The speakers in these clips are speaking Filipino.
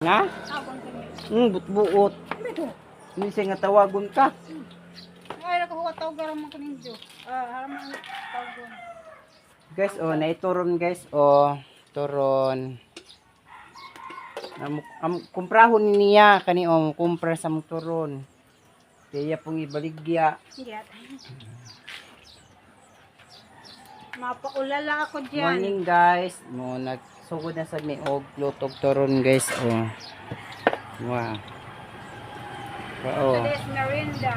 Nga? But-buot. Minsan nga tawagon ka. Ay, nakahuwa tawag garam ko ninyo. Haram ang tawagon. Guys, oh, naituron guys, oh. Turon. Kumprahon niya kani oh, kumpra sa mong turon. Kaya pong ibaligya. Yes. Mapaulala ako dyan. Morning guys. Mo nagsugod na sa may og lutog turon guys, oh. Wow. Wow. Today's merinda.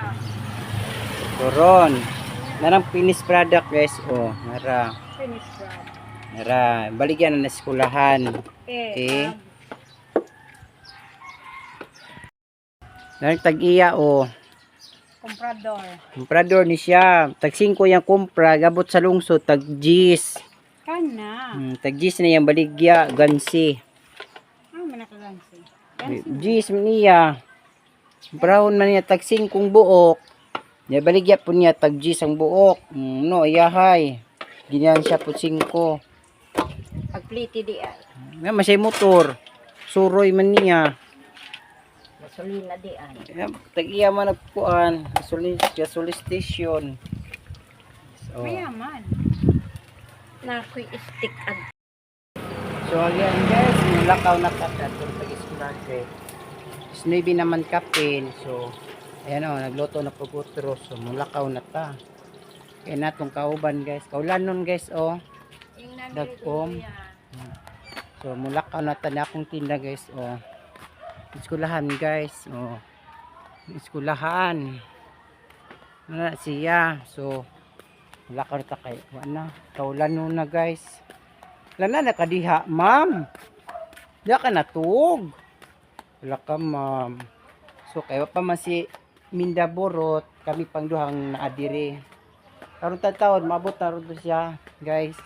Turon. Narang finished product guys, oh. Nara. Finished product. Nara, baligyan na eskulahan. Okay. Narang tag-iya, oh. Comprador. Comprador ni siya. Tag 5 yung kumpra, gabot sa lungsod, tag 10. Kana. Tag 10 na yung baligya, gansi. Ano man nakagansi? 10 man niya. Brown man niya, tag 5 buok. Niya baligya po niya, tag 10 ang buok. No, iyahay. Ganyan siya po 5. Pagpliti di ay. Nga, masay motor. Suroy man niya. Gasolina di ay. Tag-iya man nagpuan. Gasoline station. So, Mayaman. Nakoy stick ag. so ayan guys, nilakaw na kapat. Kung pag-iskulage. Snowy naman kapin. So, ayan o, nagluto na pagutro. So, mulakaw na ta. Kaya natong kauban guys. Kaulan nun guys o. Dagkom. So, mulakaw na ta na akong tinda guys o. Iskulahan guys. O. Iskulahan. Wala siya. So, mulakaw na ta kay. Wala. Kaulan nun na guys. Wala na nakadiha ma'am. Diya ka natug. Wala ka ma'am. So, kaya pa man si Minda Borot, kami pang duhang naadiri. Karon taon, maabot na rin siya, guys.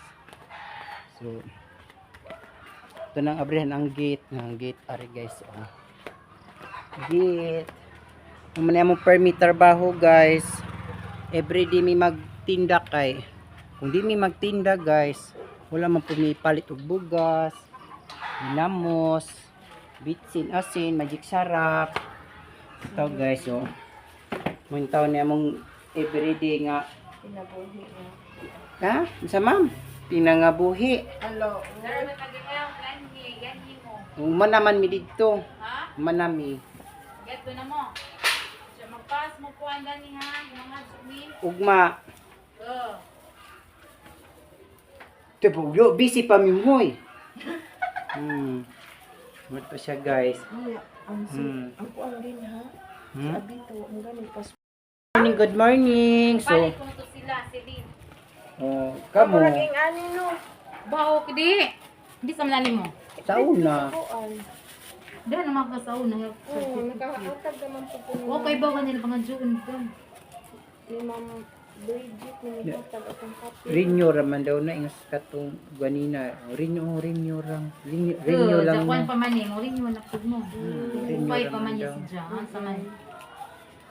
So, ito nang abrihan ang gate. Ari guys. Oh. Gate. Naman yung permit trabaho, guys. Everyday may magtinda kay. Kung di may magtinda, guys, wala man pumipalit og bugas, dinamos, bitsin, asin, magic sarap. Ito guys, oh. Mung taon niya mong everyday nga. Pinabuhi na. Ha? Sa ma'am? Pinangabuhi. Hello. Pero nagkagayaw, ganyi mo. Manaman mi dito. Ha? Manami. Get na mo. Siya magpas mo po ang gani ha. Mga sumin. Ugma. Tepugyo, busy pa mi moy. Mat pa siya guys. Ang kuang din ha. Sabi to, ang galing pas. Good morning. So, Balik kung to sila, silin. oh, Kamo kamo naging ani no. Baho, kidi. Hindi sa malalim mo. sa una. Kuan. Dahil naman ka sa una. Oo, nakaatag naman po po. Okay ba kanila mga June doon? Ni Ma'am Bridget ni nagtag akong kape. Rinyo raman daw na ingas katong ganina. Rinyo lang. Rinyo lang. Japan Na. pa man eh. Morin mo nakod mo. Rinyo Upay pa raman man daw. yun si Jan. Sa man.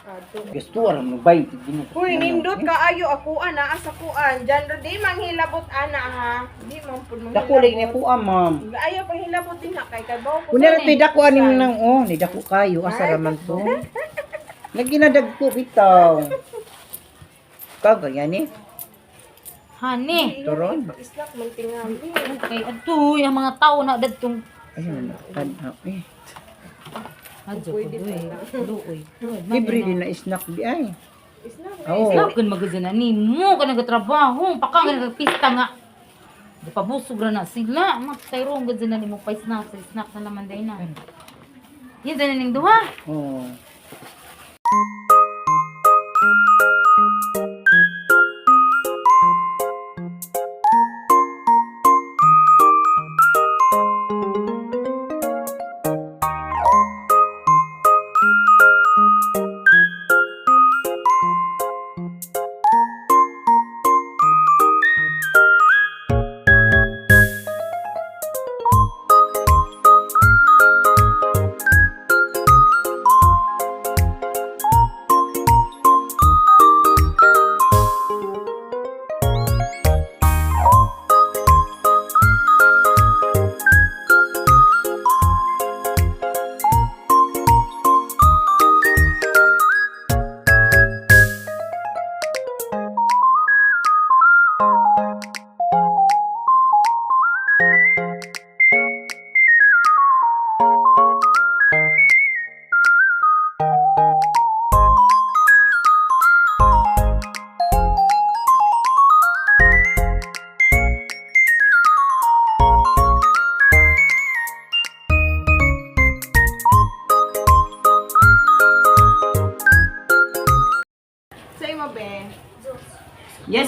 Ato. Gusto aram mo 20 gini. Uy, nindot kaayo ako ana asa kuan. Jan ro di manghilabot ana ha. Di man pud manghilabot. Dako lang ni po ma'am. Ayaw pang hilabot din na kay bawo ko. Kunya ti dako anim nang oh, ni dako kayo asa raman to. Naginadag ko bitaw. Kaga yan eh. Hani. Turon. Isnak man tingali. Okay, ato yung mga tao na dadtong. Ayun na. Eh. Adyo ko doy. Luoy. Libre din na snack di ay. Isnak. Oo. Ikaw kan magazana ni mo ka nagatrabaho. Paka nga nagpista nga. Di pa busog na sila. Magtayro ang gazana ni mo pa snack. Snack na naman din na. Yan dyan na ning duha. Oh.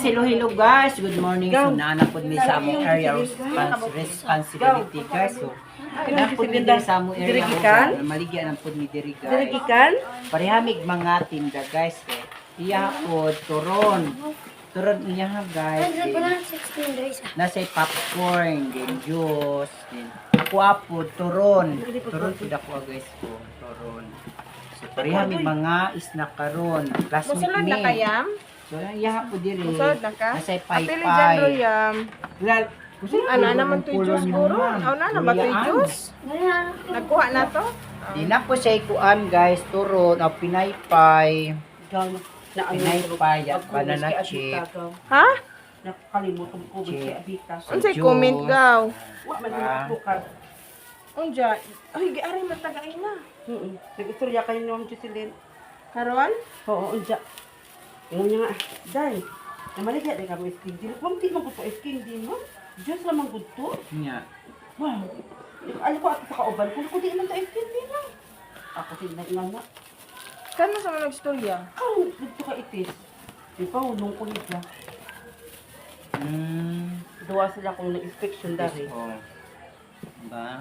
hello guys. Good morning. So naana pod mi sa among area of responsibility guys. So napod mi diri sa among area ko. Maligya nang pod mi diri guys. Dirigikan? Parehamig mga tinda guys. Iya pod turon. Turon niya ha guys. Nasa popcorn, din juice, din. Ako po turon. Turon pud ako guys ko. Turon. So parehamig mga snack karon. Classmate Musulod mi. na kayam? So, iya po diri. Musulod na ka? Nasa Apili dyan, paypay. Royam. Lal, Ano naman to yung juice guro? Ano na ba to yung juice? Nagkuha na to? Di na po siya ikuan guys. Turon, o pinaypay. Pinaypay at banana chip. Ha? Nakalimutan ko ba Chip. siya abita. Unsay comment gaw? Wa man ako ka. Unja, ay giari matagay na. Nag-istorya kayo ni Jocelyn. Karon? Oo, unja. Ingon niya nga, Day, namaligya na ka mo skin din. Kung di mo ko skin din mo, Diyos lamang gusto. Nya. Wow. Alam ko ako sa kauban, kung di naman ta skin din mo. Ako tinagnan na. Kano sa mga nagstorya? Kung gusto ka itis, di pa hulong ko niya. Duwa sila kung nag-inspection dari. Oh. Ba?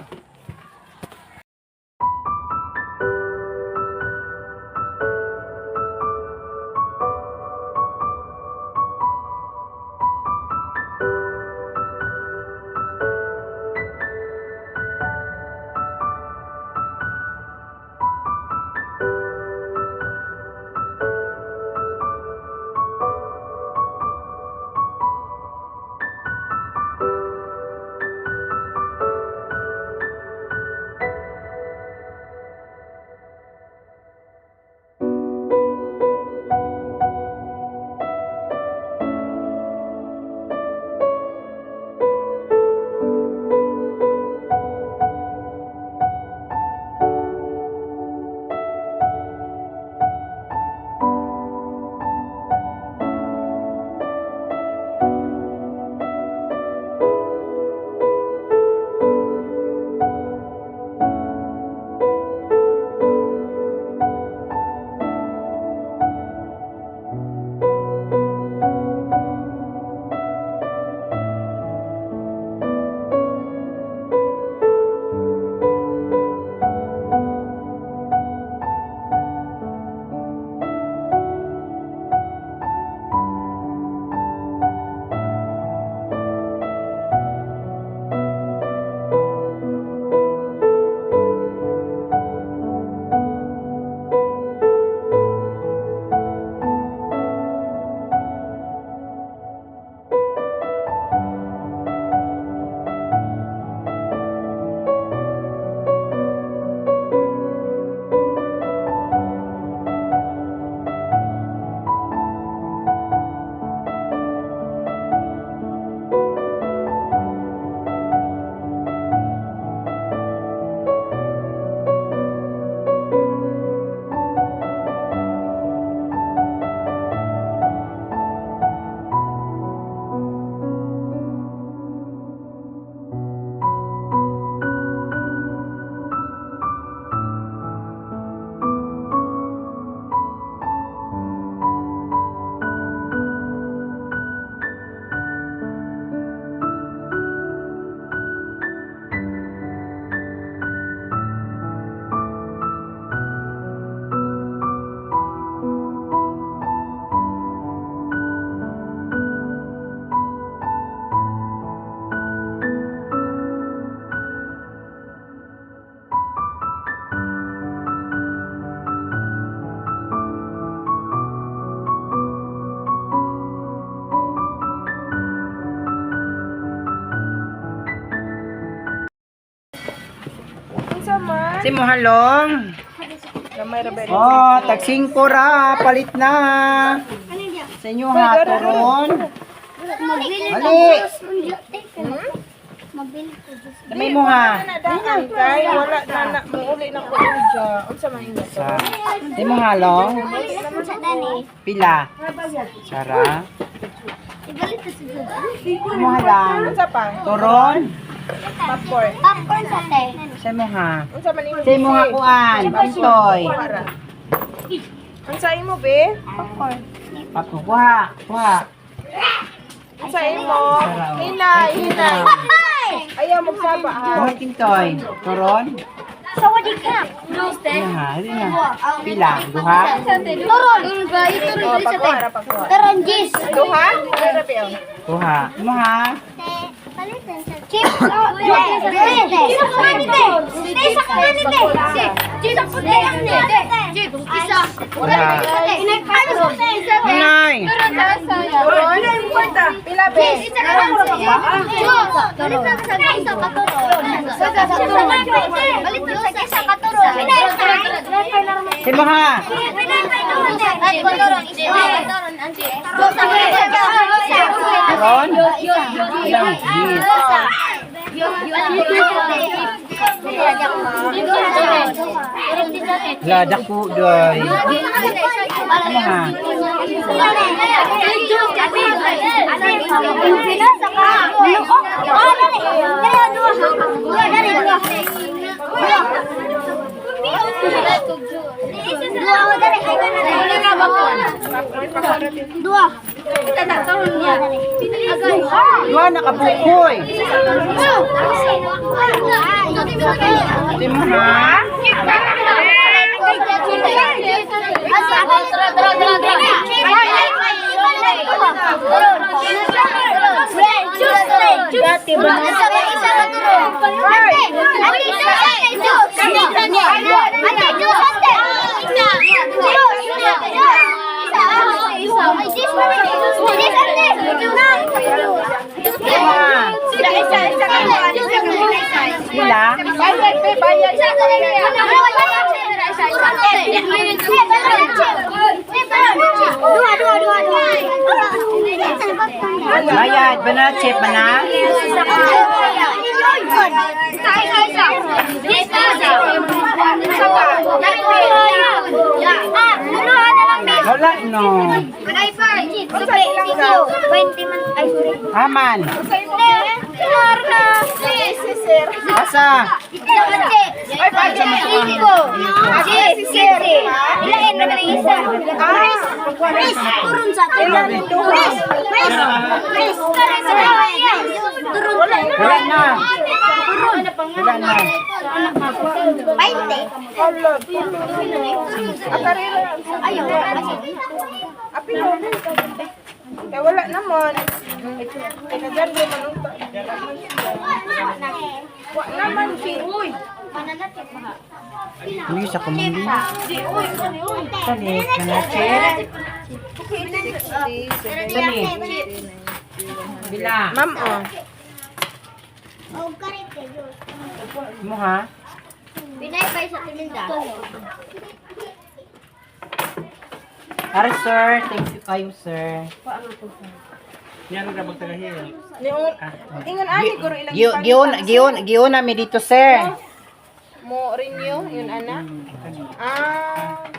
Unsa man? Si mo halong. Gamay ra ba? Oh, tag 5 ra, palit na. Sa inyo ha, turon. Ali. Dami mo ha. Daan kay wala na muuli na ko unja. Unsa man inyo to? Sa mo halong. Pila. Sara. Mo halang. Unsa pa? Turon. Popcorn. Popcorn sa te. Sa mo ha. Unsa man inyo? Sa mo ha kuan. Pintoy. Unsa imo be? Popcorn. Pato, kuha. Kuha. Sa imo. Hinay, hinay. Ayaw magsaba ha. Mga kintoy. Turon? Sawadee ka. Pila? Duha? Turon ba? Turon sa Pagkuha, pagkuha. Turon gis. Duha? Pero piyo. Duha. Duha? Chip. Chip sa kanite. Chip sa kanite. Chip sa kanite. Chip isa. Inay! Turon? Pila be? Sino ha? Turon? Ilang gis? Lada ko doy. Sino ha? Dua. Duha nakabukoy. Sino ha? Sila? Bayad be, bayad. Bayad. Bana, chip, bana? Wala, no. Aman. Asa? Wala na. Wala na. Eh, wala naman. Pinadyan mo man. Wala naman si uy. Uy, sa kumuli. Salit, manachit. Salit. Bila. Ma'am, oh. Mo ha? Pinay pa sa tininda. Ari, sir. Thank you kayo, sir. Ingon ani guro ilang Giyon namin dito, sir. mo renew yun ana.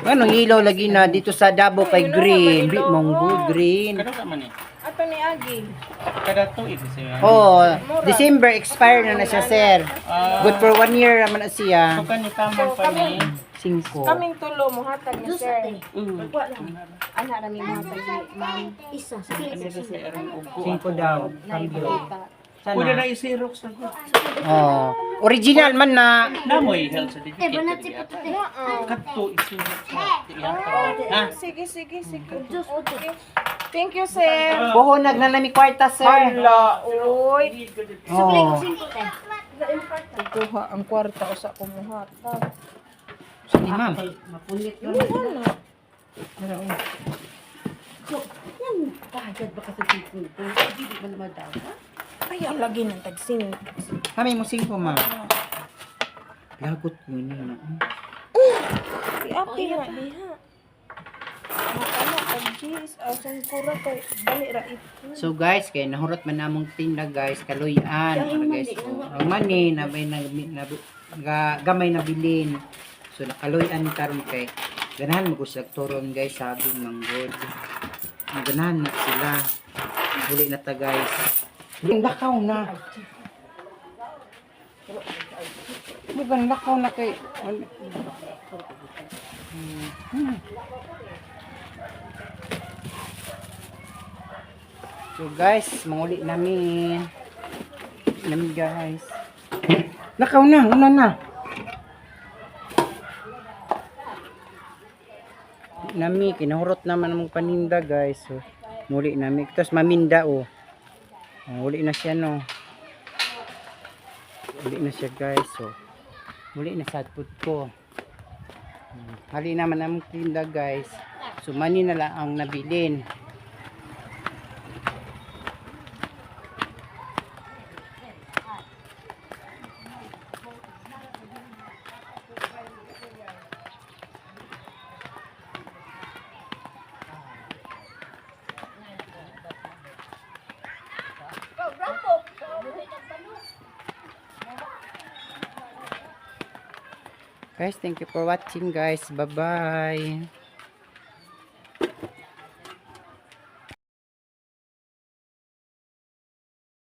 Ano, ilaw lagi na dito sa Davao kay green. Di mong good green. Ato ni Agi. Kada tuig siya. Oh, December expire na siya, sir. Good for 1 year naman na siya. So kani tamang pa ni 5. Kaming tulo mo hatag ni sir. Ana ra mi hatag ni ma'am. Isa. kasi aron ugo. 5 daw. Cambio. Pwede na Sana. i-xerox na ko. Oh, original man na. Namoy health certificate. Banat si puti. Kadto i-xerox na. Ha? Sige. Okay. Thank you sir. Buho nagnanami kwarta, sir. Hala, oy. Oh. Kuha ang kwarta usa ko mo hatag. Sige, ma'am. Mapunit yun. Pagad ba kasi tipong ko? Hindi ba naman daw? Ay, ang lagi ng tagsing. Kami mo 5, ma'am. Lagot mo niya. Api nga diha. Makala pag jeez, asan kura kay dali ra ito. So guys, kay nahurot man namong tinda guys, kaluyan. Guys, ang money na may gamay na bilin. So nakaluyan karon kay ganahan mo gusag turon guys, sabi manggod. Ganahan na sila. Huli na ta guys. Ang lakaw na. Mugang lakaw na kay So guys, manguli namin. Guys. Nakaw na, una na. Nami, kinahurot naman ang paninda guys. So, muli namin. Tapos maminda oh. Muli na siya no. Muli na siya guys. So, muli na sa food ko. Hali naman ang tinda guys. So, mani na lang ang nabilin. Guys, thank you for watching guys. Bye-bye.